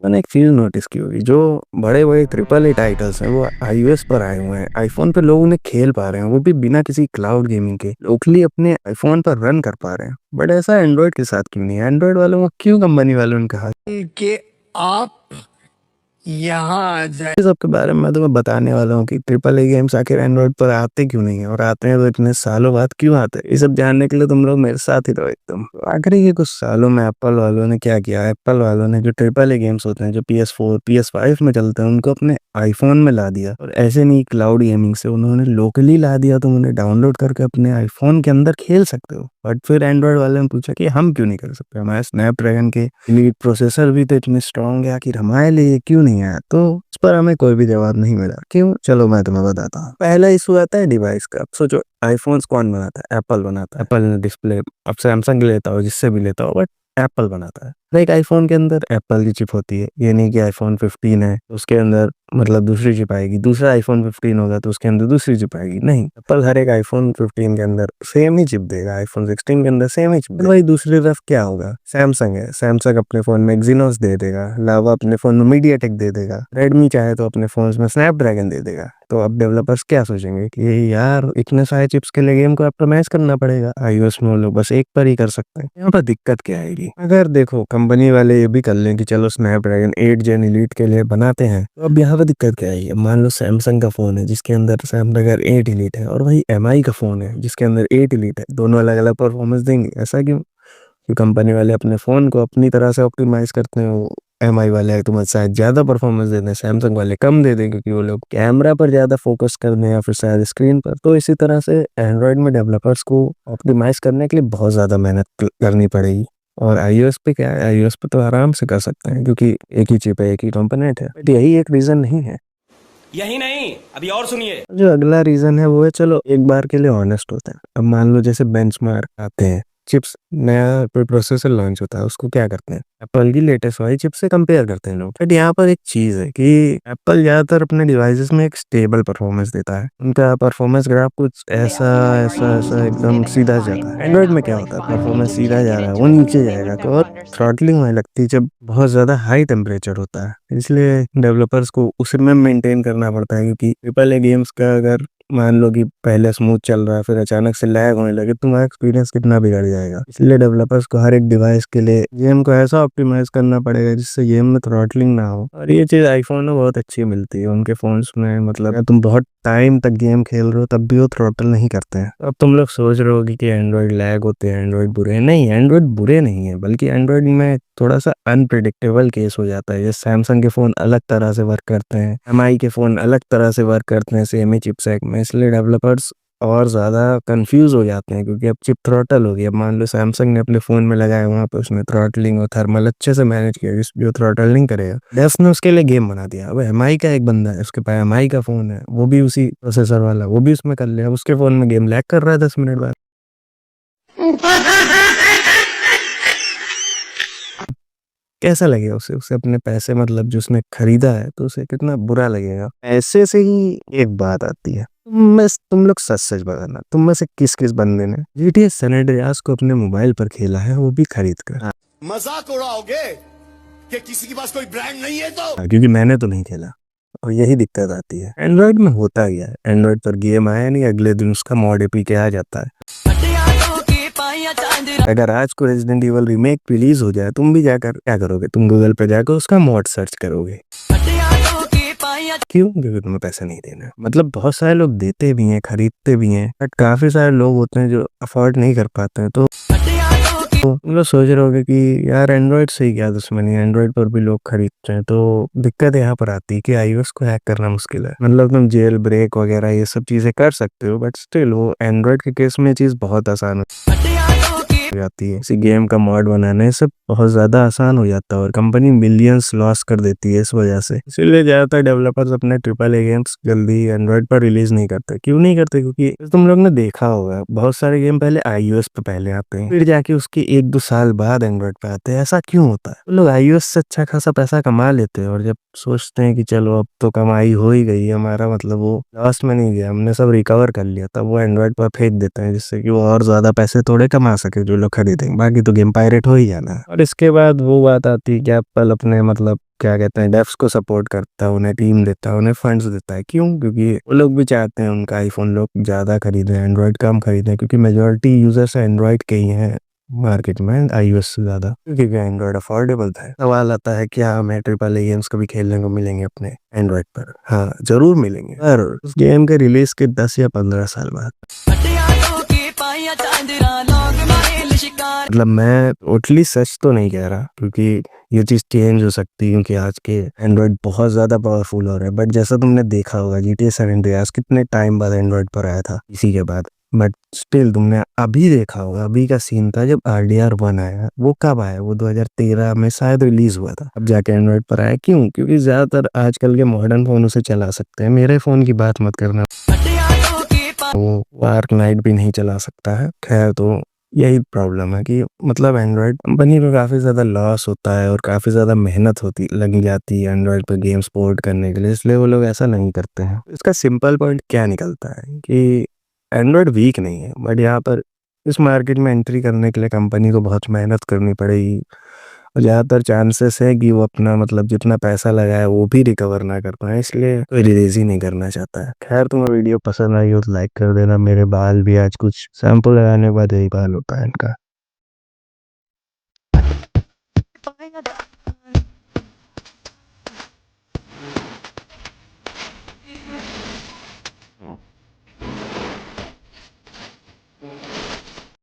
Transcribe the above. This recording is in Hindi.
मैंने एक चीज नोटिस की होगी, जो बड़े बड़े ट्रिपल ए टाइटल्स हैं वो आईओएस पर आए हुए हैं। आईफोन पे लोग उन्हें खेल पा रहे हैं, वो भी बिना किसी क्लाउड गेमिंग के लोकली अपने आईफोन पर रन कर पा रहे हैं। बट ऐसा एंड्रॉइड के साथ क्यों नहीं है? एंड्रॉइड वालों को क्यों कंपनी वालों ने कहा कि आप यहाँ आ जाए? इस सब के बारे में मैं तुम्हें बताने वाला हूँ कि ट्रिपल ए गेम्स आखिर एंड्रॉइड पर आते क्यों नहीं है, और आते हैं तो इतने सालों बाद क्यों आते हैं। ये सब जानने के लिए तुम लोग मेरे साथ ही रहो एकदम। तो आखिरी के कुछ सालों में एप्पल वालों ने क्या किया? एप्पल वालों ने जो ट्रिपल ए गेम्स होते हैं जो PS4 PS5 में चलते हैं उनको अपने आईफोन में ला दिया। और ऐसे नहीं, क्लाउड गेमिंग से उन्होंने लोकली ला दिया, तुम उन्हें डाउनलोड करके अपने आईफोन के अंदर खेल सकते हो। बट फिर एंड्रॉइड वाले ने पूछा कि हम क्यों नहीं कर सकते, हमारे स्नैपड्रैगन के एलीट प्रोसेसर भी तो इतने स्ट्रॉन्ग है, आखिर हमारे लिए क्यों नहीं आया? तो इस पर हमें कोई भी जवाब नहीं मिला। क्यों? चलो मैं तुम्हें बताता हूँ। पहला इशू आता है डिवाइस का। अब सोचो, आईफोन्स कौन बनाता है? एप्पल बनाता है। एप्पल ने डिस्प्ले, अब सैमसंग लेता हो, जिससे भी लेता हो, बट एप्पल बनाता है। हर एक आईफोन के अंदर एप्पल की चिप होती है। ये नहीं कि आईफोन 15 है तो उसके अंदर मतलब दूसरी चिप आएगी, दूसरा आईफोन 15 होगा तो उसके अंदर दूसरी चिप आएगी। नहीं, एप्पल हर एक आईफोन 15 के अंदर सेम ही चिप देगा, आईफोन 16 के अंदर सेम ही चिप देगा। वही दूसरी तरफ क्या होगा? सैमसंग है, सैमसंग अपने फोन में एक्जीनोस दे देगा, लावा अपने फोन में मीडियाटेक दे देगा, रेडमी चाहे तो अपने फोन में स्नैपड्रैगन दे देगा। तो अब डेवलपर्स क्या सोचेंगे कि यार इतने सारे चिप्स के लिए गेम को ऑप्टिमाइज करना पड़ेगा, आईओएस में वो लोग बस एक पर ही कर सकते हैं। यहाँ पर दिक्कत क्या आएगी? अगर देखो कंपनी वाले ये भी कर लें कि चलो स्नैपड्रैगन 8 जेन एलीट के लिए बनाते हैं, तो अब यहाँ पर दिक्कत क्या आएगी? मान लो सैमसंग का फोन है जिसके अंदर स्नैपड्रैगन 8 एलीट है, और वही एमआई का फोन है जिसके अंदर 8 एलीट है। दोनों अलग अलग परफॉर्मेंस देंगे, ऐसा क्यों? कि कंपनी वाले अपने फोन को अपनी तरह से ऑप्टिमाइज करते हैं। एमआई वाले तुम्हें शायद ज्यादा परफॉर्मेंस दे दें, सैमसंग वाले कम दे दें, क्योंकि वो लोग कैमरा पर ज्यादा फोकस कर दें या फिर शायद स्क्रीन पर। तो इसी तरह से एंड्रॉइड में डेवलपर्स को ऑप्टिमाइज करने के लिए बहुत ज्यादा मेहनत करनी पड़ेगी। और आईओएस पे क्या है? आईओएस पे तो आराम से कर सकते हैं, क्योंकि एक ही चिप है, एक ही कंपोनेंट है। बट यही एक रीजन नहीं है। यही नहीं, अभी और सुनिए। जो अगला रीजन है वो है, चलो एक बार के लिए ऑनेस्ट होते हैं। अब मान लो जैसे बेंचमार्क आते हैं, चिप्स नया कोई प्रोसेसर लॉन्च होता है, उसको क्या करते हैं? एप्पल की लेटेस्ट वाली चिप से कंपेयर करते हैं लोग। बट यहाँ पर एक चीज है कि एप्पल ज्यादातर अपने डिवाइसेस में एक स्टेबल परफॉर्मेंस देता है। उनका परफॉर्मेंस ग्राफ कुछ ऐसा ऐसा ऐसा एकदम सीधा जाता है। एंड्रॉइड में क्या होता है? परफॉर्मेंस सीधा जा रहा है, वो नीचे जाएगा। तो और थ्रॉटलिंग होने लगती है जब बहुत ज्यादा हाई टेम्परेचर होता है। इसलिए डेवलपर्स को उसे में मेंटेन करना पड़ता है, क्योंकि ट्रिपल ए गेम्स का अगर मान लो कि पहले स्मूथ चल रहा है, फिर अचानक से लैग होने लगे, तुम्हारा एक्सपीरियंस कितना बिगड़ जाएगा। इसलिए डेवलपर्स को हर एक डिवाइस के लिए गेम को ऐसा ऑप्टिमाइज करना पड़ेगा जिससे गेम में थ्रॉटलिंग ना हो। और ये चीज आईफोन में बहुत अच्छी मिलती है उनके फोन्स में। मतलब अगर तुम बहुत टाइम तक गेम खेल रहे हो तब भी वो थ्रॉटल नहीं करते हैं। अब तुम लोग सोच रहे होगी कि एंड्रॉइड लैग होते हैं, एंड्रॉइड बुरे हैं। नहीं, एंड्रॉइड बुरे नहीं है, बल्कि एंड्रॉइड में थोड़ा सा अनप्रिडिक्टेबल केस हो जाता है। जैसे सैमसंग के फोन अलग तरह से वर्क करते हैं, एमआई के फोन अलग तरह से वर्क करते हैं सेम ही चिपसेट में। इसलिए डेवलपर्स और ज्यादा कंफ्यूज हो जाते हैं, क्योंकि अब चिप थ्रॉटल हो गई। अब मान लो सैमसंग ने अपने फोन में लगाया, वहां पे उसने थ्रॉटलिंग और थर्मल अच्छे से मैनेज किया, जो थ्रॉटल नहीं करेगा। डेव्स ने उसके लिए गेम बना दिया। अब एमआई का एक बंदा है, उसके पास एमआई का फोन है, वो भी उसी प्रोसेसर वाला, वो भी उसमें कर लिया। अब उसके फोन में गेम लैग कर रहा है 10 मिनट बाद। कैसा लगेगा उसे? उसे अपने पैसे, मतलब जो उसने खरीदा है, तो उसे कितना बुरा लगेगा। ऐसे से ही एक बात आती है, तुम लोग सच सच बताना, तुम में से किस किस बंदे ने GTA सैन एंड्रियास को अपने मोबाइल पर खेला है, वो भी खरीद कर? मजाक उड़ाओगे कि किसी के पास कोई ब्रांड नहीं है? तो क्योंकि मैंने तो नहीं खेला। और यही दिक्कत आती है। एंड्रॉइड में होता क्या है? एंड्रॉइड पर गेम आया नहीं, अगले दिन उसका मॉड एपी के आ जाता है। अगर आज को रेजिडेंट इवल रीमेक रिलीज हो जाए, तुम भी जाकर क्या करोगे? तुम गूगल पे जाकर उसका मॉड सर्च करोगे। क्यों? क्योंकि तुम्हें पैसे नहीं देना। मतलब बहुत सारे लोग देते भी हैं, खरीदते भी हैं, बट काफी सारे लोग होते हैं जो अफोर्ड नहीं कर पाते हैं। तो तुम लोग सोच रहे होगे कि यार एंड्रॉइड से ही क्या दुश्मनी है, एंड्रॉइड पर भी लोग खरीदते हैं। तो दिक्कत यहाँ पर आती है कि आईओएस को हैक करना मुश्किल है। मतलब तुम जेल ब्रेक वगैरह ये सब चीजें कर सकते हो, बट स्टिल वो एंड्रॉइड के केस में चीज बहुत आसान हो जाती है। इसी गेम का मॉड बनाने से बहुत ज्यादा आसान हो जाता है, और कंपनी मिलियंस लॉस कर देती है इस वजह से। इसीलिए ज्यादातर डेवलपर्स अपने ट्रिपल ए गेम्स जल्दी एंड्रॉइड पर रिलीज नहीं करते। क्यों नहीं करते? क्योंकि तुम लोग ने देखा होगा, बहुत सारे गेम पहले आईओएस पे पहले आते हैं, फिर जाके उसके 1-2 साल बाद एंड्रॉइड पे आते हैं। ऐसा क्यों होता है? लोग आईओएस से अच्छा खासा पैसा कमा लेते हैं, और जब सोचते हैं कि चलो अब तो कमाई हो ही गई हमारा, मतलब वो लॉस में नहीं गया, हमने सब रिकवर कर लिया, तब वो एंड्रॉइड पर फेंक देते हैं, जिससे कि वो और ज्यादा पैसे थोड़े कमा सके जो लोग खरीदेंगे, बाकी तो गेम पायरेट हो ही जाना। और इसके बाद वो बात आती है कि एप्पल अपने मतलब क्या कहते हैं डेव्स को सपोर्ट करता है, उन्हें टीम देता है, उन्हें फंड्स देता है। क्यों? क्योंकि वो लोग भी चाहते हैं उनका आईफोन लोग ज़्यादा खरीदें, एंड्रॉयड कम खरीदें, क्योंकि मेजोरिटी यूजर्स एंड्रॉयड के ही हैं मार्केट में iOS से ज़्यादा, क्योंकि एंड्रॉयड अफोर्डेबल था। सवाल आता है क्या हमें ट्रिपल ए गेम्स कभी खेलने को मिलेंगे अपने एंड्रॉयड पर? हाँ, जरूर मिलेंगे, पर उस गेम के रिलीज के 10 या 15 साल बाद। मतलब मैं टोटली सच तो नहीं कह रहा, क्योंकि ये चीज़ चेंज हो सकती है, क्योंकि आज के एंड्रॉयड बहुत ज़्यादा पावरफुल हो रहा है। बट जैसा तुमने देखा होगा GTA San Andreas कितने टाइम बाद एंड्रॉयड पर आया था, इसी के बाद। बट स्टिल तुमने अभी देखा होगा, अभी का सीन था जब RDR1 आया। वो कब आया? वो 2013 में शायद रिलीज हुआ था, अब जाके एंड्रॉयड पर आया। क्यों? क्योंकि ज़्यादातर आजकल के मॉडर्न फ़ोन उसे चला सकते हैं। मेरे फ़ोन की बात मत करना, वो वार्क नाइट भी नहीं चला सकता है। खैर, तो यही प्रॉब्लम है कि मतलब एंड्रॉयड कंपनी को काफ़ी ज़्यादा लॉस होता है और काफ़ी ज़्यादा मेहनत होती लगी जाती है एंड्रॉयड पर गेम्स पोर्ट करने के लिए, इसलिए वो लोग ऐसा नहीं करते हैं। इसका सिंपल पॉइंट क्या निकलता है कि एंड्रॉयड वीक नहीं है, बट यहाँ पर इस मार्केट में एंट्री करने के लिए कंपनी को बहुत मेहनत करनी पड़ेगी, और ज़्यादातर चांसेस है कि वो अपना मतलब जितना पैसा लगाया वो भी रिकवर ना कर पाए, इसलिए कोई रिलीज ही नहीं करना चाहता है। खैर, तुम्हें वीडियो पसंद आई हो तो लाइक कर देना। मेरे बाल भी आज कुछ शैम्पू लगाने के बाद यही बाल होता है इनका।